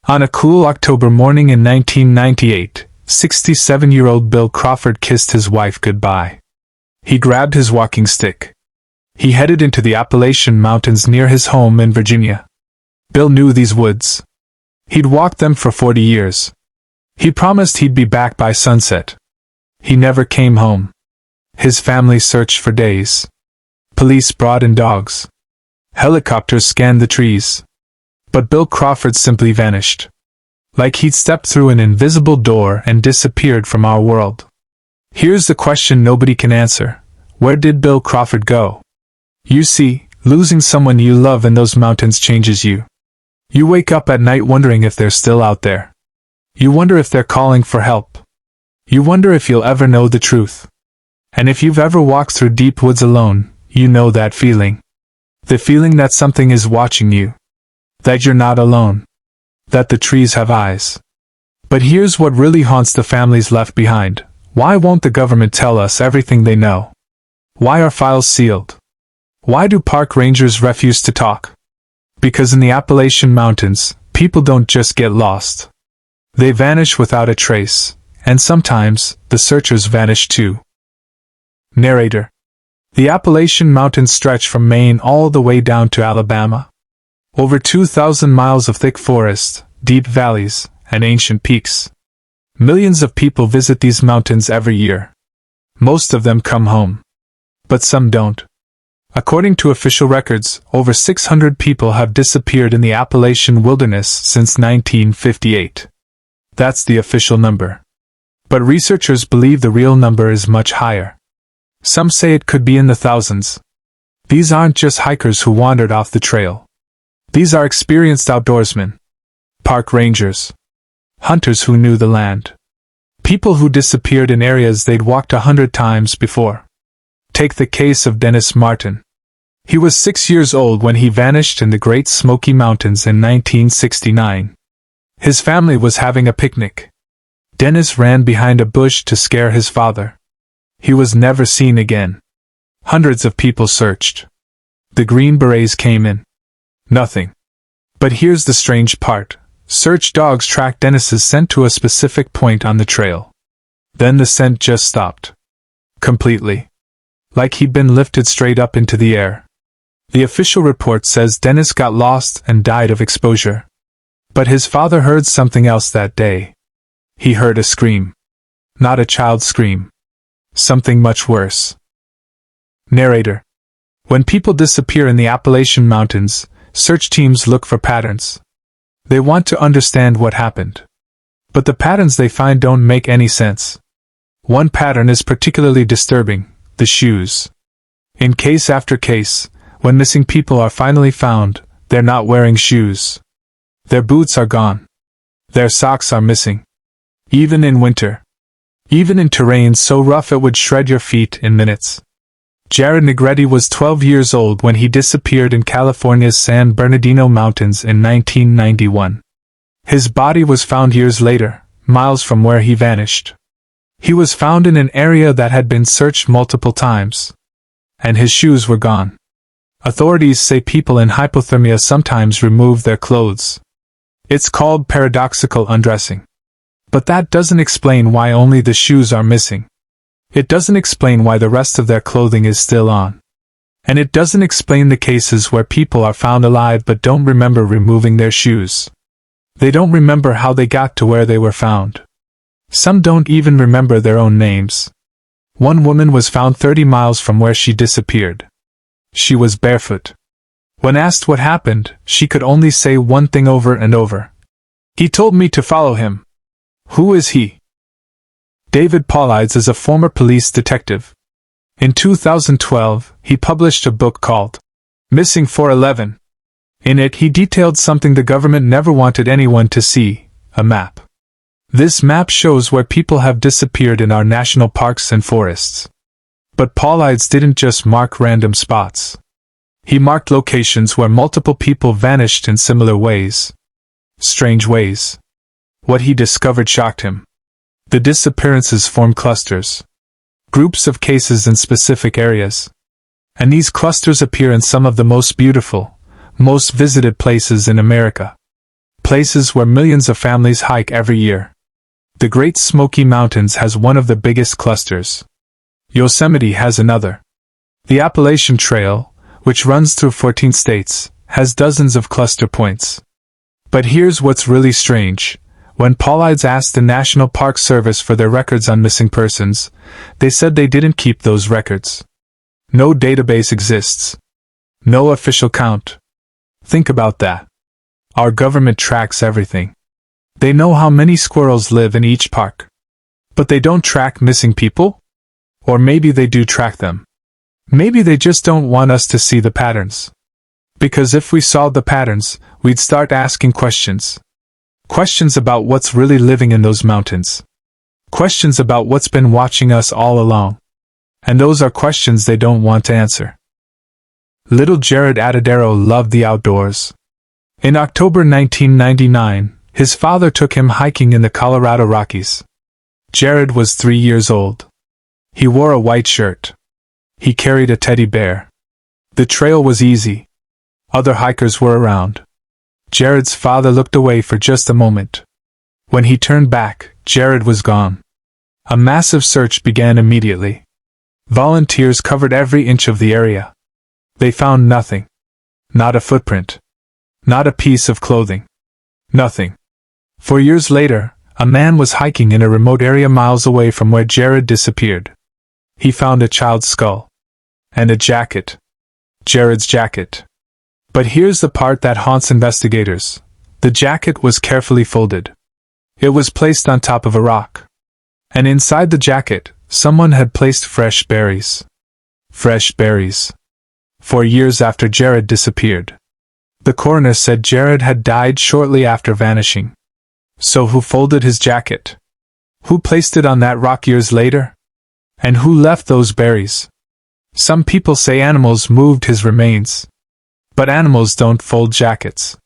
On a cool October morning in 1998, 67-year-old Bill Crawford kissed his wife goodbye. He grabbed his walking stick. He headed into the Appalachian Mountains near his home in Virginia. Bill knew these woods. He'd walked them for 40 years. He promised he'd be back by sunset. He never came home. His family searched for days. Police brought in dogs. Helicopters scanned the trees. But Bill Crawford simply vanished. Like he'd stepped through an invisible door and disappeared from our world. Here's the question nobody can answer. Where did Bill Crawford go? You see, losing someone you love in those mountains changes you. You wake up at night wondering if they're still out there. You wonder if they're calling for help. You wonder if you'll ever know the truth. And if you've ever walked through deep woods alone, you know that feeling. The feeling that something is watching you. That you're not alone. That the trees have eyes. But here's what really haunts the families left behind. Why won't the government tell us everything they know? Why are files sealed? Why do park rangers refuse to talk? Because in the Appalachian Mountains, people don't just get lost. They vanish without a trace, and sometimes, the searchers vanish too. Narrator. The Appalachian Mountains stretch from Maine all the way down to Alabama. Over 2,000 miles of thick forest, deep valleys, and ancient peaks. Millions of people visit these mountains every year. Most of them come home. But some don't. According to official records, over 600 people have disappeared in the Appalachian wilderness since 1958. That's the official number. But researchers believe the real number is much higher. Some say it could be in the thousands. These aren't just hikers who wandered off the trail. These are experienced outdoorsmen. Park rangers. Hunters who knew the land. People who disappeared in areas they'd walked 100 times before. Take the case of Dennis Martin. He was 6 years old when he vanished in the Great Smoky Mountains in 1969. His family was having a picnic. Dennis ran behind a bush to scare his father. He was never seen again. Hundreds of people searched. The Green Berets came in. Nothing. But here's the strange part. Search dogs tracked Dennis's scent to a specific point on the trail. Then the scent just stopped. Completely. Like he'd been lifted straight up into the air. The official report says Dennis got lost and died of exposure. But his father heard something else that day. He heard a scream. Not a child's scream. Something much worse. Narrator. When people disappear in the Appalachian Mountains, search teams look for patterns. They want to understand what happened. But the patterns they find don't make any sense. One pattern is particularly disturbing: the shoes. In case after case, when missing people are finally found, they're not wearing shoes. Their boots are gone. Their socks are missing. Even in winter. Even in terrain so rough it would shred your feet in minutes. Jared Negretti was 12 years old when he disappeared in California's San Bernardino Mountains in 1991. His body was found years later, miles from where he vanished. He was found in an area that had been searched multiple times. And his shoes were gone. Authorities say people in hypothermia sometimes remove their clothes. It's called paradoxical undressing. But that doesn't explain why only the shoes are missing. It doesn't explain why the rest of their clothing is still on. And it doesn't explain the cases where people are found alive but don't remember removing their shoes. They don't remember how they got to where they were found. Some don't even remember their own names. One woman was found 30 miles from where she disappeared. She was barefoot. When asked what happened, she could only say one thing over and over. "He told me to follow him." Who is he? David Paulides is a former police detective. In 2012, he published a book called Missing 411. In it, he detailed something the government never wanted anyone to see: a map. This map shows where people have disappeared in our national parks and forests. But Paulides didn't just mark random spots. He marked locations where multiple people vanished in similar ways. Strange ways. What he discovered shocked him. The disappearances form clusters. Groups of cases in specific areas. And these clusters appear in some of the most beautiful, most visited places in America. places where millions of families hike every year. The Great Smoky Mountains has one of the biggest clusters. Yosemite has another. The Appalachian Trail, which runs through 14 states, has dozens of cluster points. But here's what's really strange. When Paulides asked the National Park Service for their records on missing persons, they said they didn't keep those records. No database exists. No official count. Think about that. Our government tracks everything. They know how many squirrels live in each park. But they don't track missing people? Or maybe they do track them. Maybe they just don't want us to see the patterns. Because if we saw the patterns, we'd start asking questions. Questions about what's really living in those mountains. Questions about what's been watching us all along. And those are questions they don't want to answer. Little Jared Atadero loved the outdoors. In October 1999, his father took him hiking in the Colorado Rockies. Jared was 3 years old. He wore a white shirt. He carried a teddy bear. The trail was easy. Other hikers were around. Jared's father looked away for just a moment. When he turned back, Jared was gone. A massive search began immediately. Volunteers covered every inch of the area. They found nothing. Not a footprint. Not a piece of clothing. Nothing. 4 years later, a man was hiking in a remote area miles away from where Jared disappeared. He found a child's skull. And a jacket. Jared's jacket. But here's the part that haunts investigators. The jacket was carefully folded. It was placed on top of a rock. And inside the jacket, someone had placed fresh berries. Fresh berries. 4 years after Jared disappeared. The coroner said Jared had died shortly after vanishing. So who folded his jacket? Who placed it on that rock years later? And who left those berries? Some people say animals moved his remains. But animals don't fold jackets.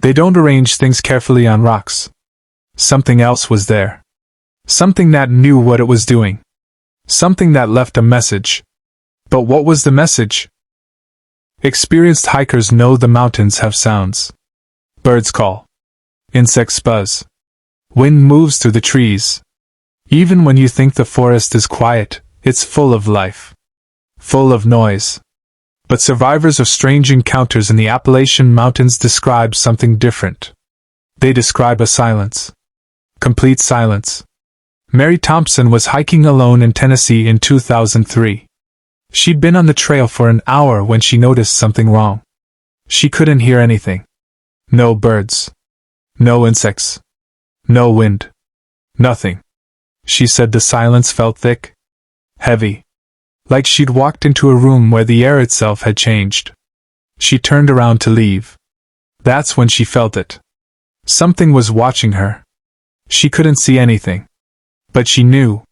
They don't arrange things carefully on rocks. Something else was there. Something that knew what it was doing. Something that left a message. But what was the message? Experienced hikers know the mountains have sounds. Birds call. Insects buzz. Wind moves through the trees. Even when you think the forest is quiet, it's full of life. Full of noise. But survivors of strange encounters in the Appalachian Mountains describe something different. They describe a silence. Complete silence. Mary Thompson was hiking alone in Tennessee in 2003. She'd been on the trail for an hour when she noticed something wrong. She couldn't hear anything. No birds. No insects. No wind. Nothing. She said the silence felt thick. Heavy. Like she'd walked into a room where the air itself had changed. She turned around to leave. That's when she felt it. Something was watching her. She couldn't see anything. But she knew.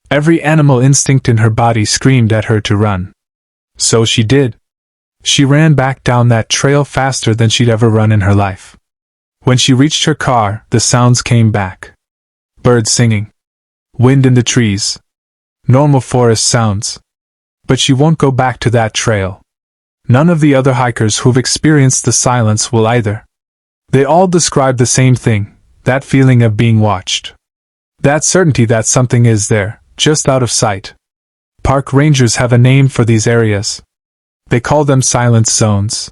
Every animal instinct in her body screamed at her to run. So she did. She ran back down that trail faster than she'd ever run in her life. When she reached her car, the sounds came back. Birds singing. Wind in the trees. Normal forest sounds. But she won't go back to that trail. None of the other hikers who've experienced the silence will either. They all describe the same thing, that feeling of being watched. That certainty that something is there, just out of sight. Park rangers have a name for these areas. They call them silence zones.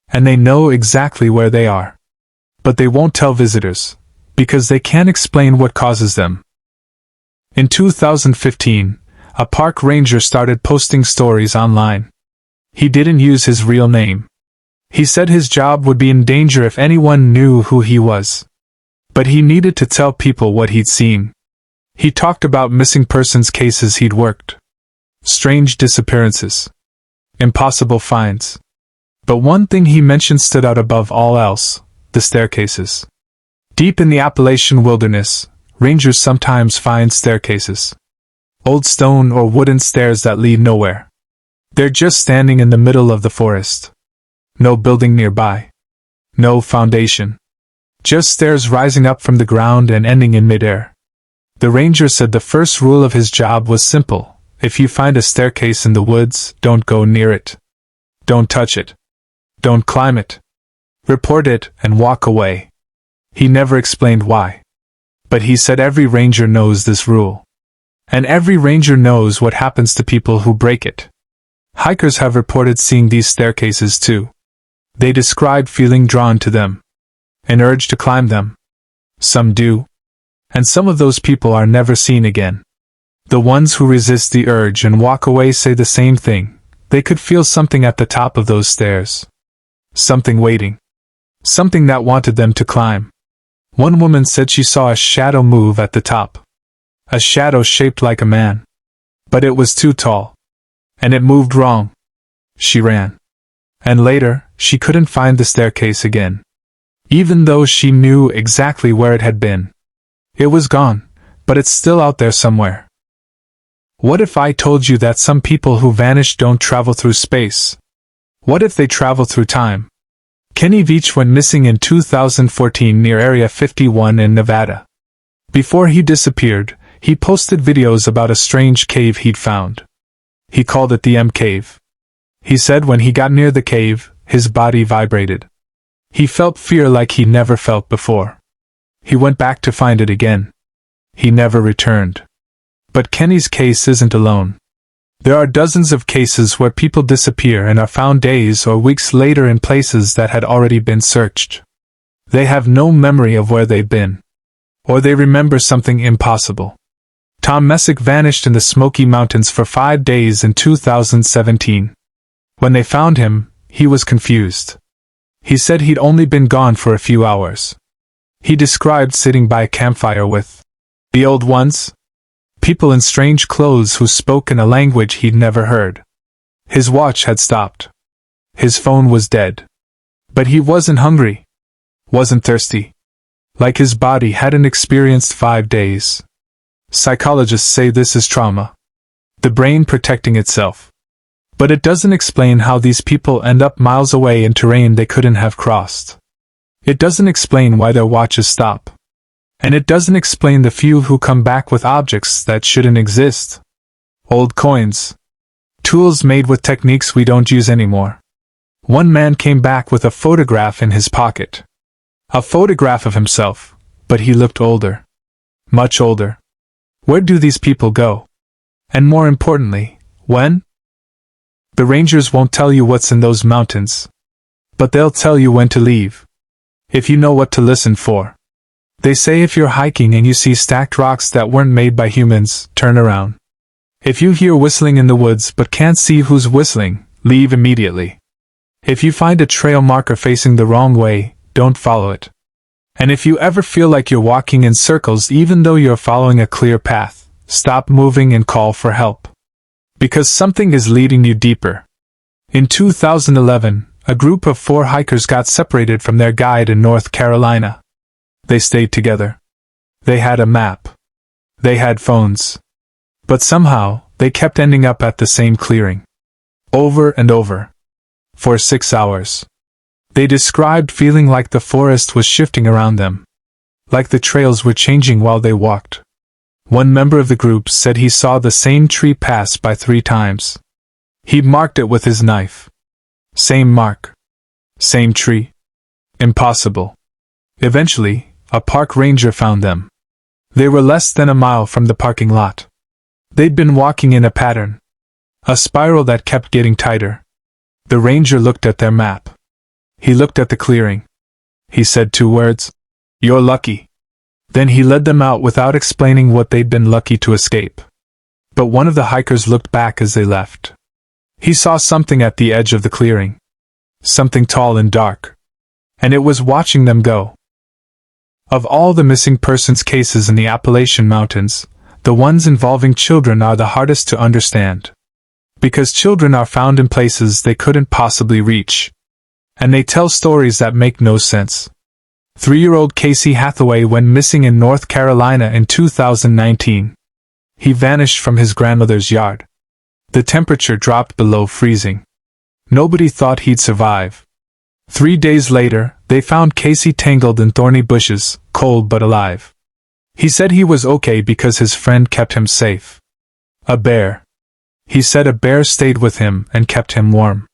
And they know exactly where they are. But they won't tell visitors, because they can't explain what causes them. In 2015, a park ranger started posting stories online. He didn't use his real name. He said his job would be in danger if anyone knew who he was. But he needed to tell people what he'd seen. He talked about missing persons cases he'd worked. Strange disappearances. Impossible finds. But one thing he mentioned stood out above all else: the staircases. Deep in the Appalachian wilderness, rangers sometimes find staircases. Old stone or wooden stairs that lead nowhere. They're just standing in the middle of the forest. No building nearby. No foundation. Just stairs rising up from the ground and ending in midair. The ranger said the first rule of his job was simple: if you find a staircase in the woods, don't go near it. Don't touch it. Don't climb it. Report it and walk away. He never explained why. But he said every ranger knows this rule. And every ranger knows what happens to people who break it. Hikers have reported seeing these staircases too. They described feeling drawn to them. An urge to climb them. Some do. And some of those people are never seen again. The ones who resist the urge and walk away say the same thing. They could feel something at the top of those stairs. Something waiting. Something that wanted them to climb. One woman said she saw a shadow move at the top. A shadow shaped like a man. But it was too tall. And it moved wrong. She ran. And later, she couldn't find the staircase again. Even though she knew exactly where it had been. It was gone, but it's still out there somewhere. What if I told you that some people who vanish don't travel through space? What if they travel through time? Kenny Veach went missing in 2014 near Area 51 in Nevada. Before he disappeared, he posted videos about a strange cave he'd found. He called it the M Cave. He said when he got near the cave, his body vibrated. He felt fear like he never felt before. He went back to find it again. He never returned. But Kenny's case isn't alone. There are dozens of cases where people disappear and are found days or weeks later in places that had already been searched. They have no memory of where they've been. Or they remember something impossible. Tom Messick vanished in the Smoky Mountains for 5 days in 2017. When they found him, he was confused. He said he'd only been gone for a few hours. He described sitting by a campfire with the old ones, people in strange clothes who spoke in a language he'd never heard. His watch had stopped. His phone was dead. But he wasn't hungry. Wasn't thirsty. Like his body hadn't experienced 5 days. Psychologists say this is trauma. The brain protecting itself. But it doesn't explain how these people end up miles away in terrain they couldn't have crossed. It doesn't explain why their watches stop. And it doesn't explain the few who come back with objects that shouldn't exist. Old coins. Tools made with techniques we don't use anymore. One man came back with a photograph in his pocket. A photograph of himself, but he looked older. Much older. Where do these people go? And more importantly, when? The rangers won't tell you what's in those mountains. But they'll tell you when to leave. If you know what to listen for. They say if you're hiking and you see stacked rocks that weren't made by humans, turn around. If you hear whistling in the woods but can't see who's whistling, leave immediately. If you find a trail marker facing the wrong way, don't follow it. And if you ever feel like you're walking in circles even though you're following a clear path, stop moving and call for help. Because something is leading you deeper. In 2011, a group of 4 hikers got separated from their guide in North Carolina. They stayed together. They had a map. They had phones. But somehow, they kept ending up at the same clearing. Over and over. For 6 hours. They described feeling like the forest was shifting around them. Like the trails were changing while they walked. One member of the group said he saw the same tree pass by 3 times. He'd marked it with his knife. Same mark. Same tree. Impossible. Eventually, a park ranger found them. They were less than a mile from the parking lot. They'd been walking in a pattern. A spiral that kept getting tighter. The ranger looked at their map. He looked at the clearing. He said 2 words. You're lucky. Then he led them out without explaining what they'd been lucky to escape. But one of the hikers looked back as they left. He saw something at the edge of the clearing. Something tall and dark. And it was watching them go. Of all the missing persons cases in the Appalachian Mountains, the ones involving children are the hardest to understand. Because children are found in places they couldn't possibly reach. And they tell stories that make no sense. 3-year-old Casey Hathaway went missing in North Carolina in 2019. He vanished from his grandmother's yard. The temperature dropped below freezing. Nobody thought he'd survive. 3 days later, they found Casey tangled in thorny bushes, cold but alive. He said he was okay because his friend kept him safe. A bear. He said a bear stayed with him and kept him warm.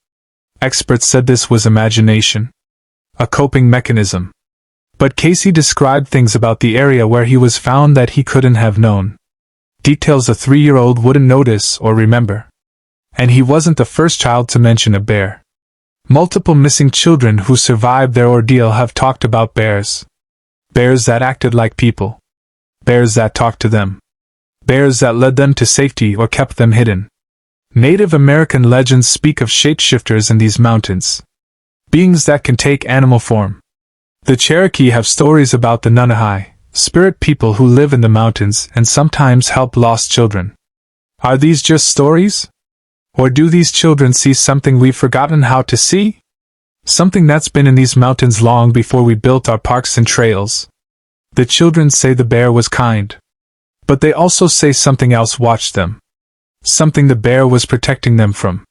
Experts said this was imagination. A coping mechanism. But Casey described things about the area where he was found that he couldn't have known. Details a 3-year-old wouldn't notice or remember. And he wasn't the first child to mention a bear. Multiple missing children who survived their ordeal have talked about bears. Bears that acted like people. Bears that talked to them. Bears that led them to safety or kept them hidden. Native American legends speak of shapeshifters in these mountains. Beings that can take animal form. The Cherokee have stories about the Nunahai, spirit people who live in the mountains and sometimes help lost children. Are these just stories? Or do these children see something we've forgotten how to see? Something that's been in these mountains long before we built our parks and trails. The children say the bear was kind. But they also say something else watched them. Something the bear was protecting them from.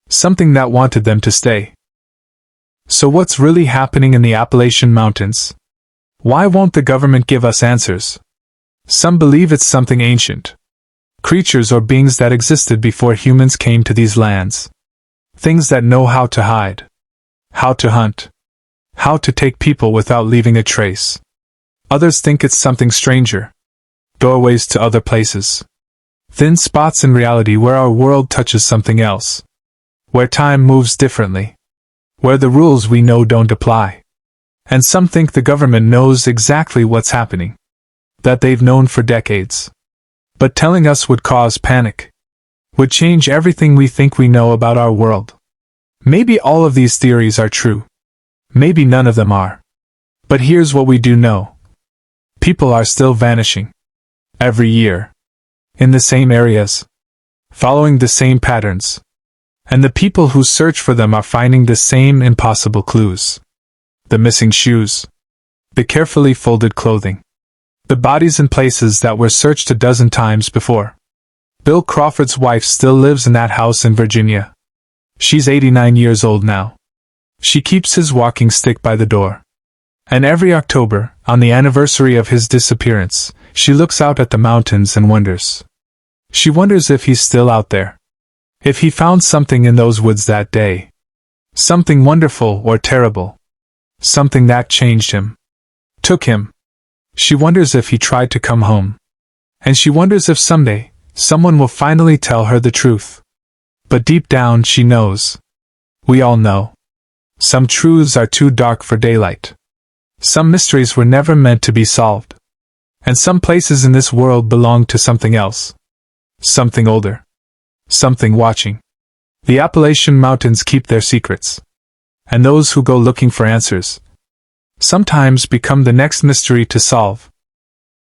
Something that wanted them to stay. So what's really happening in the Appalachian Mountains? Why won't the government give us answers? Some believe it's something ancient. Creatures or beings that existed before humans came to these lands. Things that know how to hide. How to hunt. How to take people without leaving a trace. Others think it's something stranger. Doorways to other places. Thin spots in reality where our world touches something else. Where time moves differently. Where the rules we know don't apply. And some think the government knows exactly what's happening. That they've known for decades. But telling us would cause panic. Would change everything we think we know about our world. Maybe all of these theories are true. Maybe none of them are. But here's what we do know. People are still vanishing. Every year. In the same areas. Following the same patterns. And the people who search for them are finding the same impossible clues. The missing shoes. The carefully folded clothing. The bodies in places that were searched a dozen times before. Bill Crawford's wife still lives in that house in Virginia. She's 89 years old now. She keeps his walking stick by the door. And every October, on the anniversary of his disappearance, she looks out at the mountains and wonders. She wonders if he's still out there. If he found something in those woods that day. Something wonderful or terrible. Something that changed him. Took him. She wonders if he tried to come home. And she wonders if someday, someone will finally tell her the truth. But deep down she knows. We all know. Some truths are too dark for daylight. Some mysteries were never meant to be solved. And some places in this world belong to something else. Something older. Something watching. The Appalachian Mountains keep their secrets. And those who go looking for answers sometimes become the next mystery to solve.